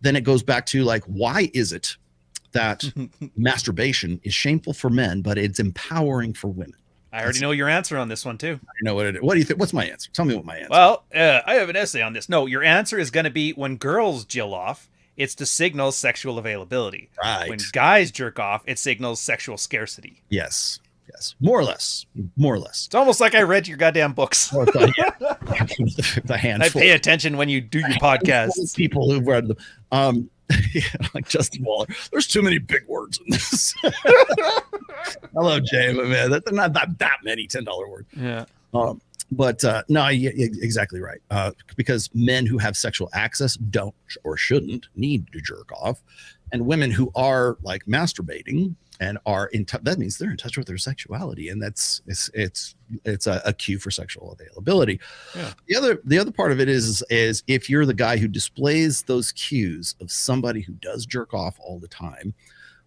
then it goes back to like, why is it that masturbation is shameful for men, but it's empowering for women? I already know your answer on this one too. I know what it is. What do you think? What's my answer? Tell me what my answer. Well, I have an essay on this. No, your answer is going to be when girls jill off, it's to signal sexual availability. Right. When guys jerk off, it signals sexual scarcity. Yes. More or less. It's almost like I read your goddamn books. The handful. I pay attention when you do your podcasts. People who've read them. Like Justin Waller. There's too many big words in this. Hello, Jay, but man, they're not that many $10 words. Yeah. But no, exactly right. Because men who have sexual access don't or shouldn't need to jerk off, and women who are like masturbating and are in touch, that means they're in touch with their sexuality, and it's a cue for sexual availability. Yeah. The other part of it is if you're the guy who displays those cues of somebody who does jerk off all the time,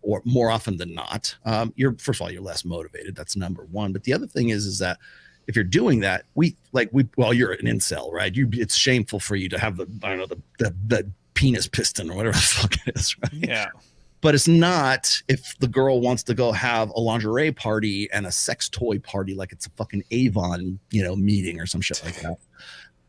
or more often than not, you're first of all, you're less motivated. That's number one. But the other thing is that if you're doing that, well, you're an incel, right? It's shameful for you to have the penis piston or whatever the fuck it is, right? Yeah. But it's not if the girl wants to go have a lingerie party and a sex toy party like it's a fucking Avon, meeting or some shit like that.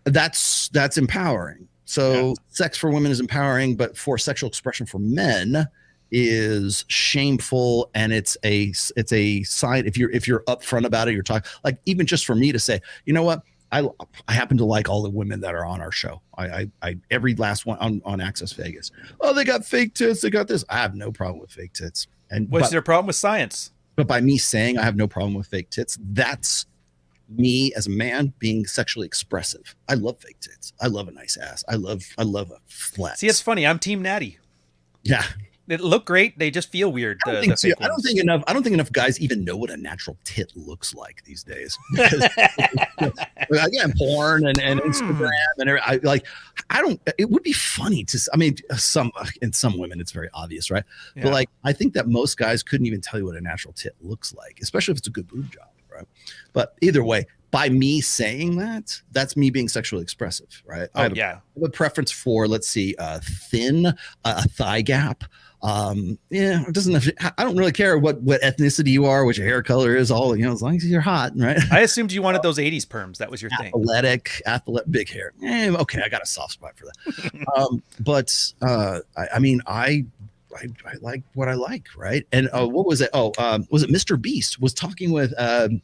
That's empowering. So sex for women is empowering, but for sexual expression for men is shameful, and it's a sign. If you're upfront about it, you're talking, like, even just for me to say, you know what, I happen to like all the women that are on our show. I every last one on Access Vegas. Oh, they got fake tits. They got this. I have no problem with fake tits. And what's their problem with science? But by me saying I have no problem with fake tits, that's me as a man being sexually expressive. I love fake tits. I love a nice ass. I love a flat. See, it's funny. I'm Team Natty. Yeah. They look great. They just feel weird. I don't think enough guys even know what a natural tit looks like these days. Again, porn and Instagram and it would be funny to. I mean, in some women it's very obvious, right? Yeah. But like, I think that most guys couldn't even tell you what a natural tit looks like, especially if it's a good boob job, right? But either way, by me saying that, that's me being sexually expressive, right? I have a preference for, let's see, thin, a thigh gap. It doesn't. I don't really care what ethnicity you are, what your hair color is. All as long as you're hot, right? I assumed you wanted those '80s perms. That was your thing. Athletic, big hair. Okay, I got a soft spot for that. I like what I like, right? And what was it? Was it Mr. Beast was talking with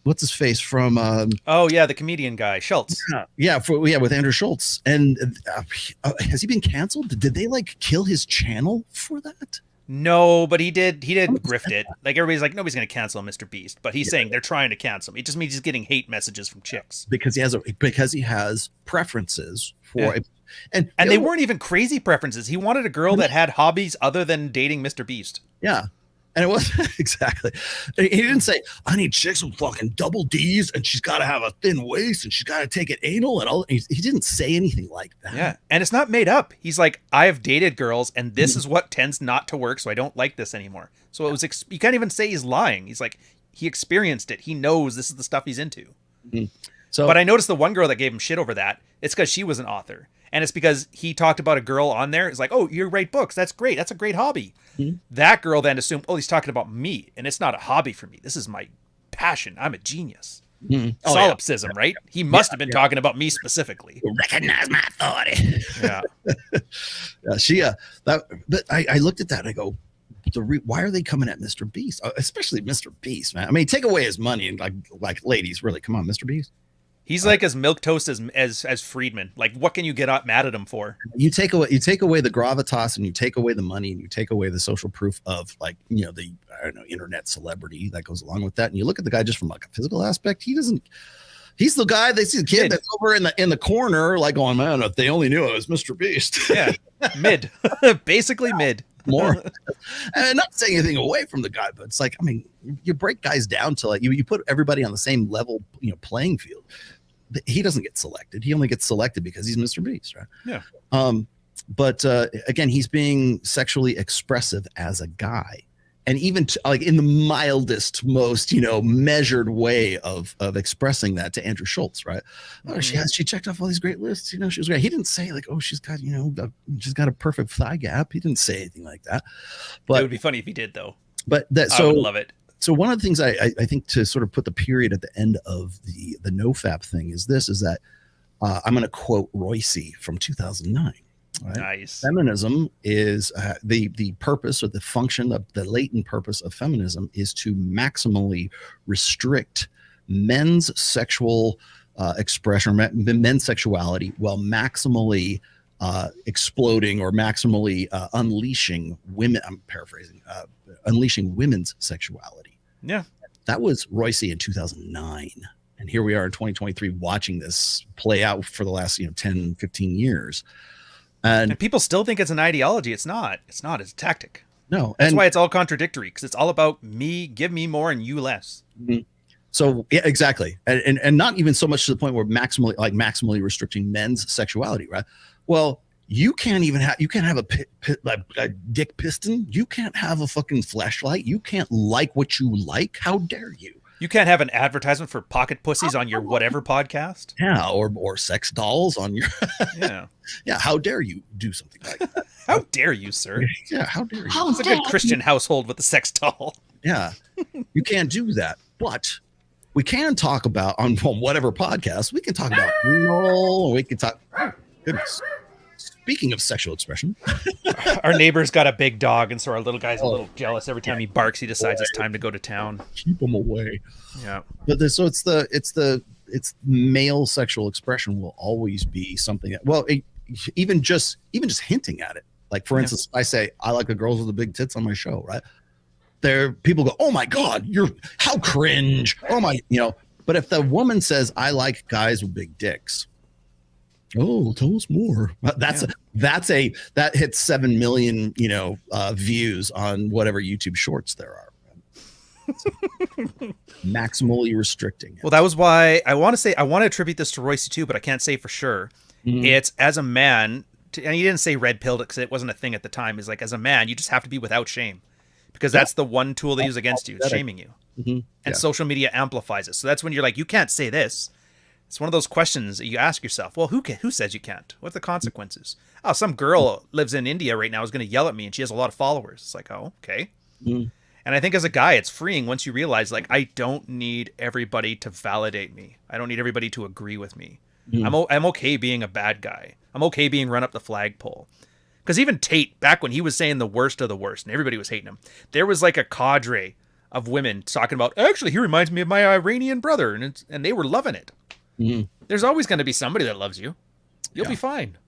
what's his face from? The comedian guy Schultz. With Andrew Schultz. And has he been canceled? Did they kill his channel for that? No, but he did grift it. Like, everybody's like, nobody's going to cancel Mr. Beast, but he's saying they're trying to cancel him. It just means he's getting hate messages from chicks because he has preferences for. Yeah. And they weren't even crazy preferences. He wanted a girl that had hobbies other than dating Mr. Beast. Yeah. And it was exactly. He didn't say, I need chicks with fucking double D's and she's got to have a thin waist and she's got to take it anal and all. He didn't say anything like that. Yeah. And it's not made up. He's like, I have dated girls and this is what tends not to work. So I don't like this anymore. So it was, you can't even say he's lying. He's like, he experienced it. He knows this is the stuff he's into. Mm-hmm. But I noticed the one girl that gave him shit over that. It's because she was an author. And it's because he talked about a girl on there. It's like, oh, you write books. That's great. That's a great hobby. Mm-hmm. That girl then assumed, oh, he's talking about me. And it's not a hobby for me. This is my passion. I'm a genius. Mm-hmm. Solipsism, right? He must have been talking about me specifically. Recognize my authority. Yeah. But I looked at that and I go, why are they coming at Mr. Beast? Especially Mr. Beast, man. I mean, take away his money and like ladies, really, come on, Mr. Beast. He's like as milquetoast as Friedman. Like, what can you get mad at him for? You take away the gravitas and you take away the money and you take away the social proof of the internet celebrity that goes along with that. And you look at the guy just from like a physical aspect. He's the guy. They see the kid that's over in the corner, like, going, man, if they only knew it was Mr. Beast. Yeah, mid, basically mid. More, and not saying anything away from the guy, but it's like, I mean, you break guys down to like you put everybody on the same level, playing field. He doesn't get selected. He only gets selected because he's Mr. Beast, right? Yeah. But again, he's being sexually expressive as a guy. and even like in the mildest, most, you know, measured way of expressing that to Andrew Schultz, right? Oh, she checked off all these great lists. You know, she was great. He didn't say like, oh, she's got, you know, she's got a perfect thigh gap. He didn't say anything like that. But it would be funny if he did, though. But that, I would love it. So one of the things I think to sort of put the period at the end of the nofap thing is that I'm going to quote Royce from 2009. Right? Nice. Feminism is the purpose or the function of the latent purpose of feminism is to maximally restrict men's sexual expression, men's sexuality, while maximally exploding or maximally unleashing women. I'm paraphrasing. Unleashing women's sexuality. Yeah. That was Royce in 2009. And here we are in 2023 watching this play out for the last, 10, 15 years. And people still think it's an ideology. It's not. It's not. It's a tactic. No. That's why it's all contradictory, because it's all about me, give me more and you less. Mm-hmm. So yeah, exactly. And not even so much to the point where maximally restricting men's sexuality, right? Well, you can't have a dick piston. You can't have a fucking fleshlight. You can't like what you like. How dare you? You can't have an advertisement for pocket pussies on your whatever podcast. Yeah, or sex dolls on your yeah. Yeah, how dare you do something like that? How dare you, sir? Yeah, how dare you? It's a good Christian household with a sex doll. Yeah. You can't do that. But we can talk about on whatever podcast, we can talk about or we can talk goodness. Speaking of sexual expression, our neighbor's got a big dog, and so our little guy's a little jealous. Every time he barks, he decides it's time to go to town. Keep him away. Yeah. But it's male sexual expression will always be something that, even just hinting at it. Like, for instance, I say I like the girls with the big tits on my show, right? There, people go, "Oh my God, how cringe!" Oh my, But if the woman says, "I like guys with big dicks," oh, tell us more. That hits 7 million, views on whatever YouTube Shorts there are. Maximally restricting it. Well, that was why I want to attribute this to Royce too, but I can't say for sure. Mm-hmm. It's as a man, and he didn't say red pilled because it wasn't a thing at the time. He's like, as a man, you just have to be without shame, because that's the one tool they use against you, shaming you. Mm-hmm. And social media amplifies it. So that's when you're like, you can't say this. It's one of those questions that you ask yourself, well, who says you can't? What are the consequences? Oh, some girl lives in India right now is going to yell at me and she has a lot of followers. It's like, oh, okay. Mm. And I think as a guy, it's freeing once you realize, like, I don't need everybody to validate me. I don't need everybody to agree with me. Mm. I'm okay being a bad guy. I'm okay being run up the flagpole. Because even Tate, back when he was saying the worst of the worst and everybody was hating him, there was like a cadre of women talking about, actually, he reminds me of my Iranian brother. And they were loving it. Mm-hmm. There's always going to be somebody that loves you. You'll be fine.